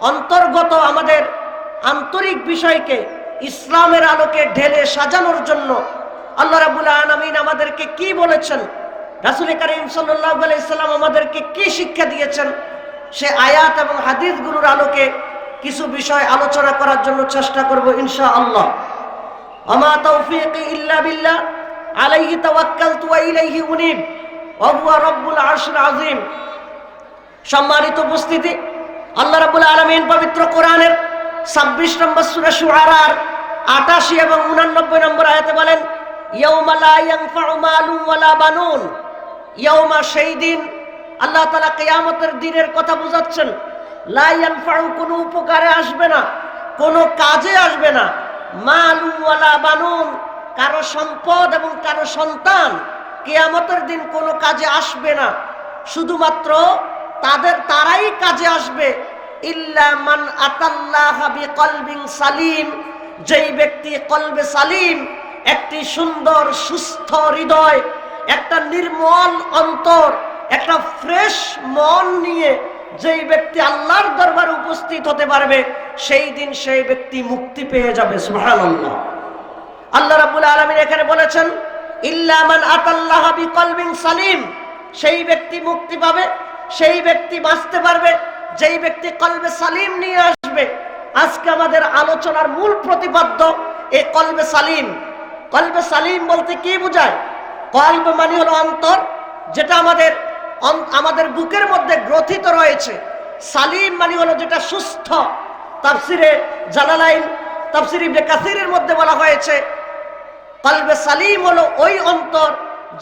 অন্তর্গত আমাদের আন্তরিক বিষয়কে ইসলামের আলোকে ঢেলে সাজানোর জন্য আল্লাহ রাব্বুল আলামিন আমাদেরকে কি বলেছেন, রাসূল করিম সাল্লাল্লাহু আলাইহি সাল্লাম আমাদেরকে কি শিক্ষা দিয়েছেন, সে আয়াত এবং হাদিসগুলোর আলোকে কিছু বিষয় আলোচনা করার জন্য চেষ্টা করব ইনশাআল্লাহ। আমা তাওফীকি ইল্লা বিল্লাহ আলাইহি তাওয়াক্কালতু ওয়া ইলাইহি উনীব ওয়া হুয়া রাব্বুল আরশিল আযীম। সম্মানিত উপস্থিতি, আল্লাহ রাব্বুল আলামিন পবিত্র কোরআনের 26 নম্বর সূরা শুআরার 88 এবং 89 নম্বর আয়াতে বলেন, ইয়াউমা লা ইয়ানফাউ মালুন ওয়ালা বানুন। ইয়াউমা, সেই দিন, আল্লাহ তাআলা কিয়ামতের দিনের কথা বুঝাচ্ছেন। লা ইয়ানফাউ, কোনো উপকারে আসবে না, কোনো কাজে আসবে না। মালুন ওয়ালা বানুন, কারো সম্পদ এবং কারো সন্তান কিয়ামতের দিন কোনো কাজে আসবে না। শুধুমাত্র তারাই কাজে আসবে, ইল্লা মান আতাল্লাহা বিকলবিন সালিম, যেই ব্যক্তি কলবে সালিম, একটি সুন্দর সুস্থ হৃদয়, একটা নির্মল অন্তর, একটা ফ্রেশ মন নিয়ে যেই ব্যক্তি আল্লাহর দরবারে উপস্থিত হতে পারবে, সেই দিন সেই ব্যক্তি মুক্তি পেয়ে যাবে। সুবহানাল্লাহ। আল্লাহ রাব্বুল আলামিন এখানে বলেছেন, ইল্লা মান আতাল্লাহা বিকলবিন সালিম, সেই ব্যক্তি মুক্তি পাবে, সেই ব্যক্তি বাঁচতে পারবে যেই ব্যক্তি কলবে সালিম নিয়ে আসবে। আজকে আমাদের আলোচনার মূল প্রতিপাদ্য এই কলবে সালিম। কলবে সালিম বলতে কি বোঝায়? কলব মানে হলো অন্তর, যেটা আমাদের বুকের মধ্যে গ্রথিত রয়েছে। সালিম মানে হলো যেটা সুস্থ। তাফসিরে জালালাইন, তাফসির ইবনে কাসিরের মধ্যে বলা হয়েছে, কলবে সালিম হলো ওই অন্তর,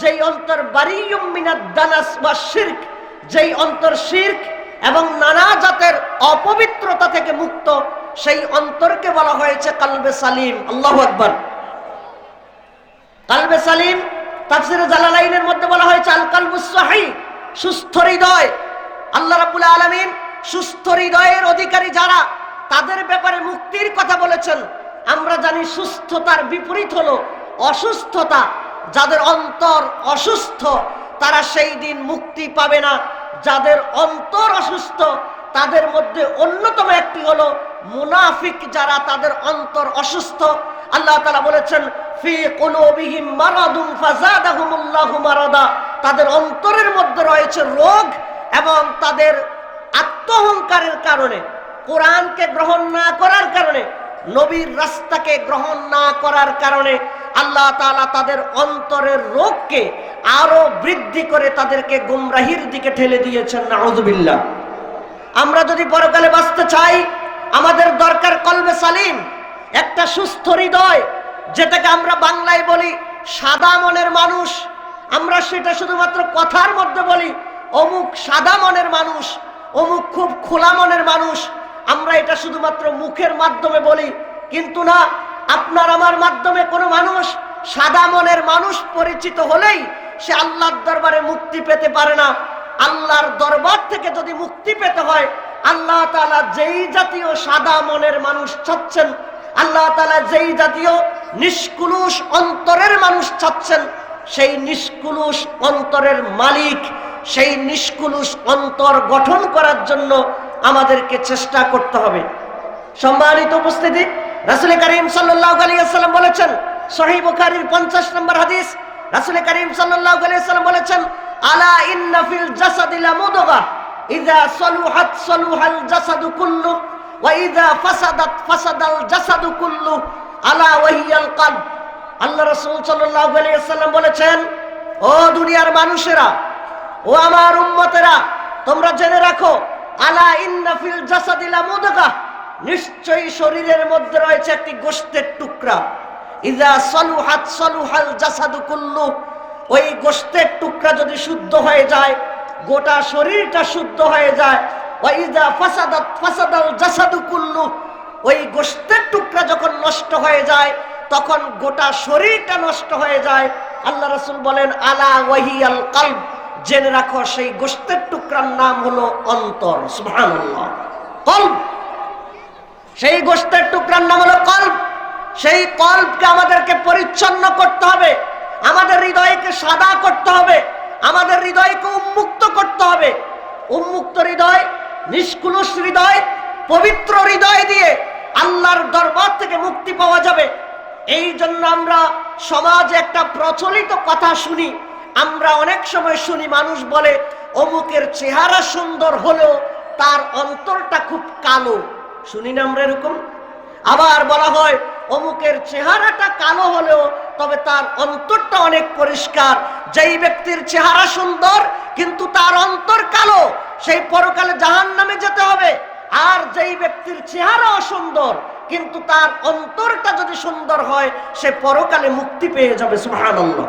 যেই অন্তর বারিয়ুম মিনাদ দানাস ওয়া শিরক, যেই অন্তর শিরক এবং নানা জাতের অপবিত্রতা থেকে মুক্ত, সেই অন্তরকে বলা হয়েছে কলবে সালিম। আল্লাহু আকবার। কলবে সালিম তাফসিরে জালালাইনের মধ্যে বলা হয়েছে আল কলবুস সহিহ, সুস্থ হৃদয়। আল্লাহ রাব্বুল আলামিন সুস্থ হৃদয়ের অধিকারী যারা, তাদের ব্যাপারে মুক্তির কথা বলেছেন। আমরা জানি সুস্থতার বিপরীত হলো অসুস্থতা। যাদের অন্তর অসুস্থ তারা সেই দিন মুক্তি পাবে না। যাদের অন্তর অসুস্থ তাদের মধ্যে অন্যতম একটি হলো মুনাফিক, যারা তাদের অন্তর অসুস্থ। আল্লাহ তাআলা বলেছেন, ফি কুলুবিহিম মারাদুন ফাযাদাহুমুল্লাহু মারাদা, তাদের অন্তরের মধ্যে রয়েছে রোগ এবং তাদের আত্মহংকারের কারণে, কোরআনকে গ্রহণ না করার কারণে, নবীর রাস্তাকে গ্রহণ না করার কারণে আল্লাহ তাআলা তাদের অন্তরের রোগকে আরো বৃদ্ধি করে তাদেরকে গুমরাহির দিকে ঠেলে দিয়েছেন। নাউযুবিল্লাহ। আমরা যদি পরকালে বাঁচতে চাই, আমাদের দরকার কলবে সালিম, একটা সুস্থ হৃদয়, যেটাকে আমরা বাংলায় বলি সাদা মনের মানুষ। আমরা সেটা শুধুমাত্র কথার মধ্যে বলি, অমুক সাদা মনের মানুষ, অমুক খুব খোলা মনের মানুষ। আমরা এটা শুধুমাত্র মুখের মাধ্যমে বলি, কিন্তু না, আপনার আমার মাধ্যমে কোনো মানুষ সাদা মনের মানুষ পরিচিত হলেই সে আল্লাহর দরবারে মুক্তি পেতে পারে না। আল্লাহর দরবার থেকে যদি মুক্তি পেতে হয়, আল্লাহ তাআলা যেই জাতীয় সাদা মনের মানুষ চাচ্ছেন, আল্লাহ তাআলা যেই জাতীয় নিষ্কুলুষ অন্তরের মানুষ চাচ্ছেন, সেই নিষ্কুলুষ অন্তরের মালিক, সেই নিষ্কুলুষ অন্তর গঠন করার জন্য আমাদেরকে চেষ্টা করতে হবে। সম্মানিত উপস্থিতি, রাসূল করিম সাল্লাল্লাহু আলাইহি ওয়াসাল্লাম বলেছেন, সহিহ বুখারীর 50 নম্বর হাদিস, রাসূল করিম সাল্লাল্লাহু আলাইহি ওয়াসাল্লাম বলেছেন, আলা ইন্না ফিল জাসাদি লামুদগাহ ইযা সালুহাত সালুহাল জাসাদু কুল্লু ওয়া ইযা ফাসাদাত ফাসাদাল জাসাদু কুল্লু আলা ওয়াহিয়াল কলব। আল্লাহ রাসূল সাল্লাল্লাহু আলাইহি ওয়াসাল্লাম বলেছেন, ও দুনিয়ার মানুষেরা, ও আমার উম্মতেরা, তোমরা জেনে রাখো, আলা ইন্না ফিল জাসাদি লামুদগাহ, নিশ্চয়ই শরীরের মধ্যে রয়েছে একটি গোশতের টুকরা। ইযা সালুহাত সালুহাল জাসাদু কুল্লু, ওই গোশতের টুকরা যদি শুদ্ধ হয়ে যায়, গোটা শরীরটা শুদ্ধ হয়ে যায়। ওয়া ইযা ফাসাদাত ফাসাদাল জাসাদু কুল্লু, ওই গোশতের টুকরা যখন নষ্ট হয়ে যায়, তখন গোটা শরীরটা নষ্ট হয়ে যায়। আল্লাহ রাসূল বলেন, আলা ওয়াহিয়াল কলব, জেনে রাখো সেই গোশতের টুকরার নাম হলো অন্তর। সুবহানাল্লাহ। কলব, সেই গোশতের টুকরার নাম হলো কলব। সেই কলবকে আমাদেরকে পরিচ্ছন্ন করতে হবে, আমাদের হৃদয়কে সাদা করতে হবে, আমাদের হৃদয়কে উন্মুক্ত করতে হবে। উন্মুক্ত হৃদয়, নিষ্কুলুষ হৃদয়, পবিত্র হৃদয় দিয়ে আল্লাহর দরবার থেকে মুক্তি পাওয়া যাবে। এই জন্য আমরা সমাজে একটা প্রচলিত কথা শুনি, আমরা অনেক সময় শুনি মানুষ বলে অমুকের চেহারা সুন্দর হলেও তার অন্তরটা খুব কালো। শুনি না আমরা এরকম? আবার বলা হয় অমুকের চেহারাটা কালো হলেও তবে তার অন্তরটা অনেক পরিষ্কার। যেই ব্যক্তির চেহারা সুন্দর কিন্তু তার অন্তর কালো, সেই পরকালে জাহান্নামে যেতে হবে। আর যেই ব্যক্তির চেহারা অসুন্দর কিন্তু তার অন্তরটা যদি সুন্দর হয়, সে পরকালে মুক্তি পেয়ে যাবে। সুবহানাল্লাহ।